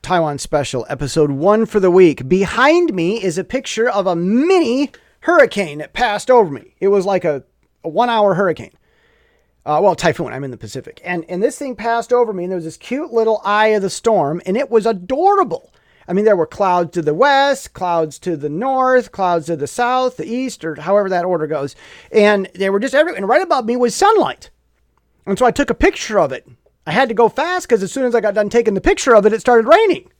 Taiwan Special, episode 1 for the week. Behind me is a picture of a mini hurricane that passed over me. It was like a 1 hour hurricane. Typhoon. I'm in the Pacific. And this thing passed over me, and there was this cute little eye of the storm, and it was adorable. I mean, there were clouds to the west, clouds to the north, clouds to the south, the east, or however that order goes. And they were just everywhere. And right above me was sunlight. And so I took a picture of it. I had to go fast because as soon as I got done taking the picture of it, it started raining.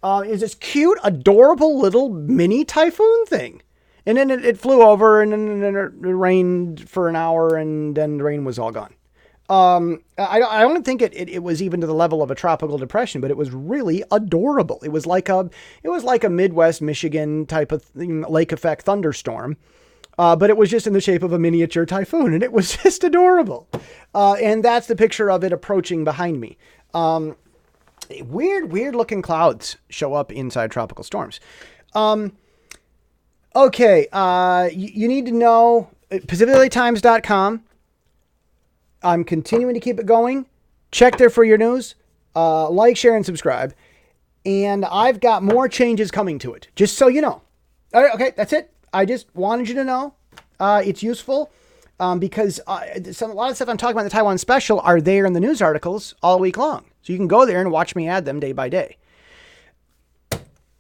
It was this cute, adorable little mini typhoon thing. And then it flew over, and then it rained for an hour, and then the rain was all gone. I don't think it was even to the level of a tropical depression, but it was really adorable. It was like a Midwest Michigan type of lake effect thunderstorm. But it was just in the shape of a miniature typhoon, and it was just adorable. And that's the picture of it approaching behind me. Weird looking clouds show up inside tropical storms. Okay. You need to know PacificDailyTimes.com. I'm continuing to keep it going. Check there for your news. Like, share, and subscribe. And I've got more changes coming to it, just so you know. All right, okay, that's it. I just wanted you to know. It's useful because a lot of stuff I'm talking about in the Taiwan Special are there in the news articles all week long. So you can go there and watch me add them day by day.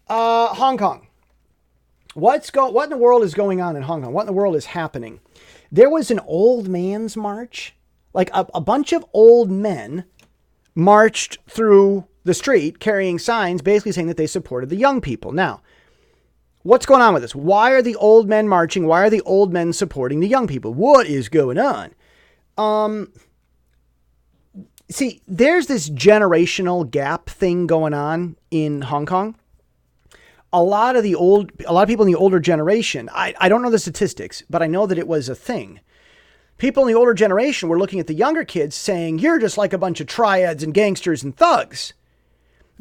Hong Kong. What in the world is going on in Hong Kong? What in the world is happening? There was an old man's march. Like a bunch of old men marched through the street carrying signs basically saying that they supported the young people. Now, what's going on with this? Why are the old men marching? Why are the old men supporting the young people? What is going on? See, there's this generational gap thing going on in Hong Kong. A lot of people in the older generation, I don't know the statistics, but I know that it was a thing. People in the older generation were looking at the younger kids saying, you're just like a bunch of triads and gangsters and thugs.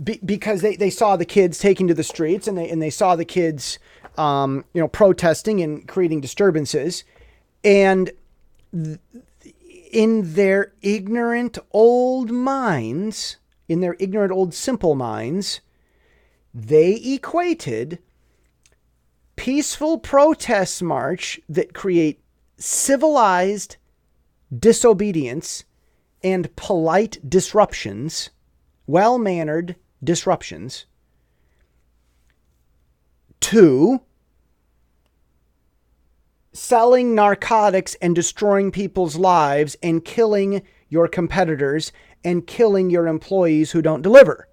Because they saw the kids taking to the streets and they saw the kids, protesting and creating disturbances. And in their ignorant old minds, in their ignorant old simple minds, they equated peaceful protest march that create civilized disobedience and polite disruptions, well-mannered disruptions, to selling narcotics and destroying people's lives and killing your competitors and killing your employees who don't deliver.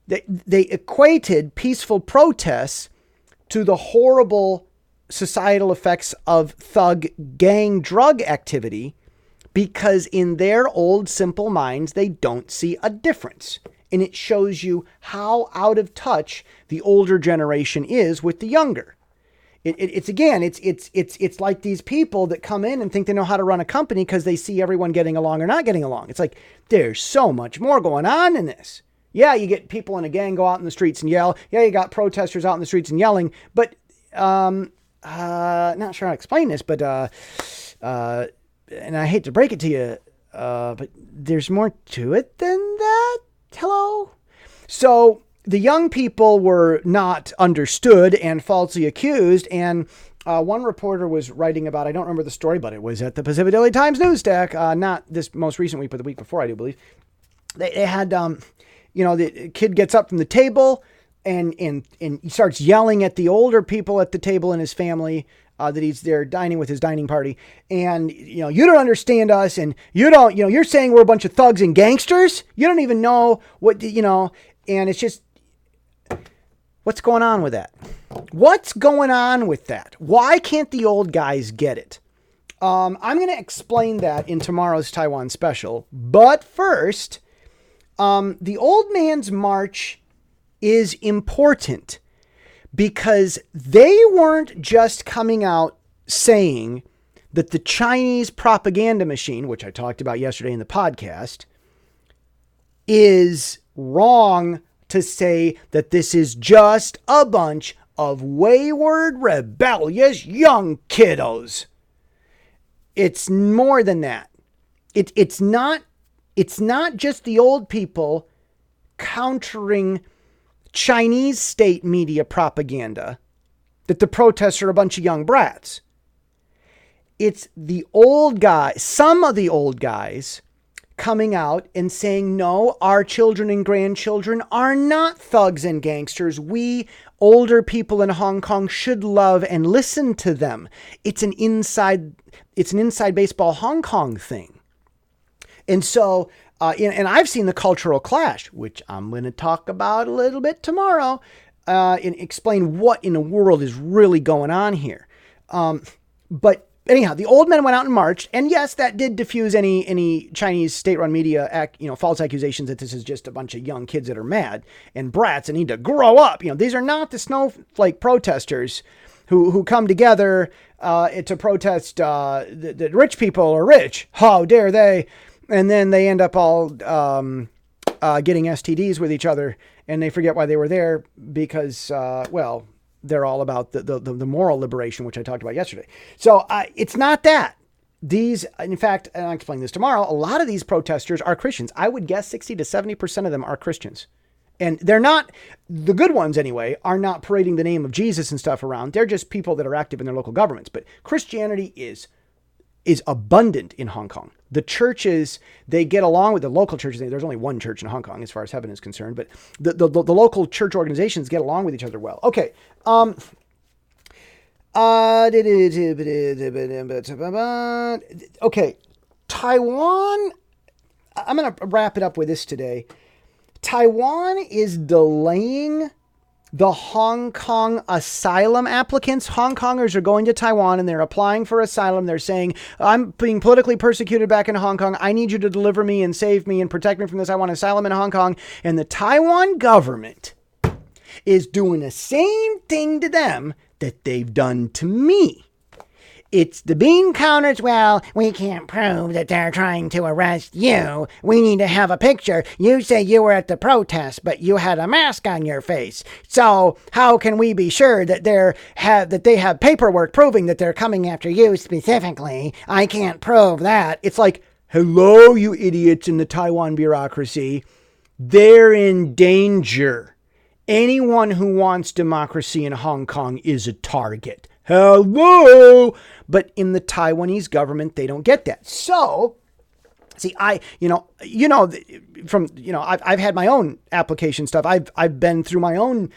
They equated peaceful protests to the horrible societal effects of thug gang drug activity because in their old simple minds, they don't see a difference. And it shows you how out of touch the older generation is with the younger. It's like these people that come in and think they know how to run a company because they see everyone getting along or not getting along. It's like, there's so much more going on in this. Yeah, you get people in a gang go out in the streets and yell. Yeah, you got protesters out in the streets and yelling. But not sure how to explain this, but and I hate to break it to you, but there's more to it than that. Hello? So the young people were not understood and falsely accused. And one reporter was writing about, I don't remember the story, but it was at the Pacific Daily Times news stack, not this most recent week, but the week before, I do believe. They had, the kid gets up from the table and he starts yelling at the older people at the table in his family, that he's there dining with his dining party. And, you don't understand us. And you're saying we're a bunch of thugs and gangsters. You don't even know what, and it's just, what's going on with that? What's going on with that? Why can't the old guys get it? I'm going to explain that in tomorrow's Taiwan Special. But first, the old man's march is important because they weren't just coming out saying that the Chinese propaganda machine, which I talked about yesterday in the podcast, is wrong to say that this is just a bunch of wayward, rebellious young kiddos. It's more than that. It's not just the old people countering Chinese state media propaganda that the protests are a bunch of young brats. It's the old guys, some of the old guys, coming out and saying, no, our children and grandchildren are not thugs and gangsters. We older people in Hong Kong should love and listen to them. It's an inside baseball Hong Kong thing. And so, and I've seen the cultural clash, which I'm going to talk about a little bit tomorrow, and explain what in the world is really going on here. But anyhow, the old men went out and marched, and yes, that did diffuse any Chinese state-run media, false accusations that this is just a bunch of young kids that are mad and brats and need to grow up. These are not the snowflake protesters who come together to protest that rich people are rich. How dare they? And then they end up all getting STDs with each other, and they forget why they were there because, they're all about the moral liberation, which I talked about yesterday. So it's not that. These, in fact, and I'll explain this tomorrow, a lot of these protesters are Christians. I would guess 60 to 70% of them are Christians. And they're not, the good ones anyway, are not parading the name of Jesus and stuff around. They're just people that are active in their local governments. But Christianity is abundant in Hong Kong. The churches, they get along with the local churches. There's only one church in Hong Kong as far as heaven is concerned, but the local church organizations get along with each other well. Okay. Okay. Taiwan, I'm going to wrap it up with this today. Taiwan is delaying the Hong Kong asylum applicants. Hong Kongers are going to Taiwan and they're applying for asylum. They're saying, I'm being politically persecuted back in Hong Kong. I need you to deliver me and save me and protect me from this. I want asylum in Hong Kong. And the Taiwan government is doing the same thing to them that they've done to me. It's the bean counters. Well, we can't prove that they're trying to arrest you. We need to have a picture. You say you were at the protest, but you had a mask on your face. So how can we be sure that they have paperwork proving that they're coming after you specifically? I can't prove that. It's like, hello, you idiots in the Taiwan bureaucracy. They're in danger. Anyone who wants democracy in Hong Kong is a target. Hello. But in the Taiwanese government, they don't get that. So, see, I've had my own application stuff. I've been through my own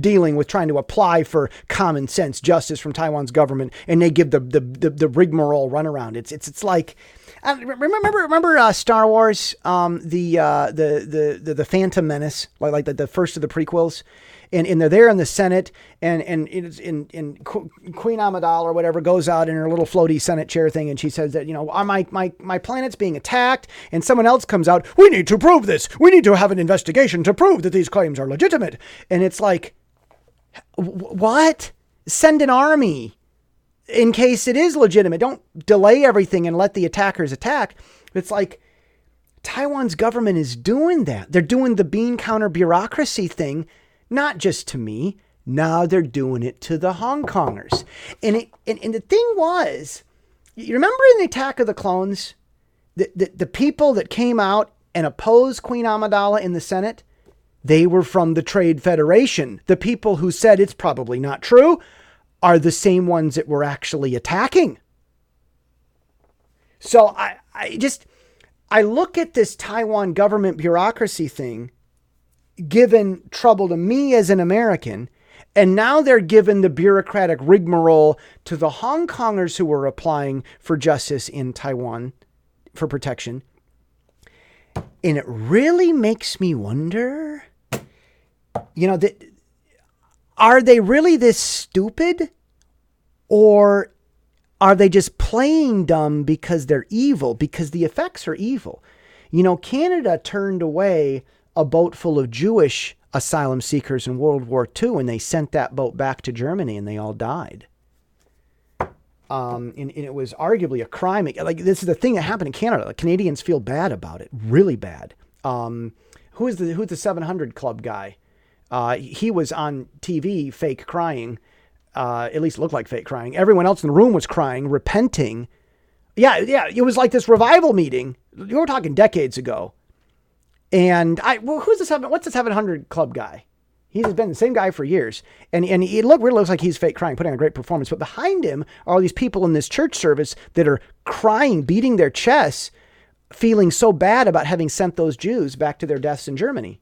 dealing with trying to apply for common sense justice from Taiwan's government, and they give the rigmarole runaround. It's like, remember Star Wars, the Phantom Menace, like the first of the prequels. And they're there in the Senate, and Queen Amidala or whatever goes out in her little floaty Senate chair thing, and she says that, my planet's being attacked, and someone else comes out, we need to prove this. We need to have an investigation to prove that these claims are legitimate. And it's like, what? Send an army in case it is legitimate. Don't delay everything and let the attackers attack. It's like, Taiwan's government is doing that. They're doing the bean counter bureaucracy thing. Not just to me. Now they're doing it to the Hong Kongers. And the thing was, you remember in the Attack of the Clones, the people that came out and opposed Queen Amidala in the Senate, they were from the Trade Federation. The people who said it's probably not true are the same ones that were actually attacking. So I look at this Taiwan government bureaucracy thing, given trouble to me as an American, and now they're given the bureaucratic rigmarole to the Hong Kongers who were applying for justice in Taiwan for protection. And it really makes me wonder, are they really this stupid, or are they just playing dumb because they're evil, because the effects are evil? Canada turned away a boat full of Jewish asylum seekers in World War II, and they sent that boat back to Germany, and they all died. And it was arguably a crime. Like, this is the thing that happened in Canada. Like, Canadians feel bad about it, really bad. Who's the 700 Club guy? He was on TV fake crying. At least looked like fake crying. Everyone else in the room was crying, repenting. Yeah. It was like this revival meeting. You were talking decades ago. And who's this? What's this 700 Club guy? He's been the same guy for years. And he really looks like he's fake crying, putting on a great performance. But behind him are all these people in this church service that are crying, beating their chests, feeling so bad about having sent those Jews back to their deaths in Germany,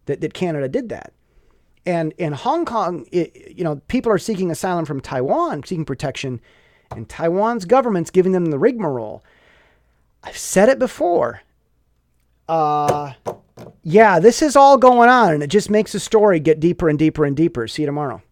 that Canada did that. And in Hong Kong, people are seeking asylum from Taiwan, seeking protection, and Taiwan's government's giving them the rigmarole. I've said it before. Yeah, this is all going on, and it just makes the story get deeper and deeper and deeper. See you tomorrow.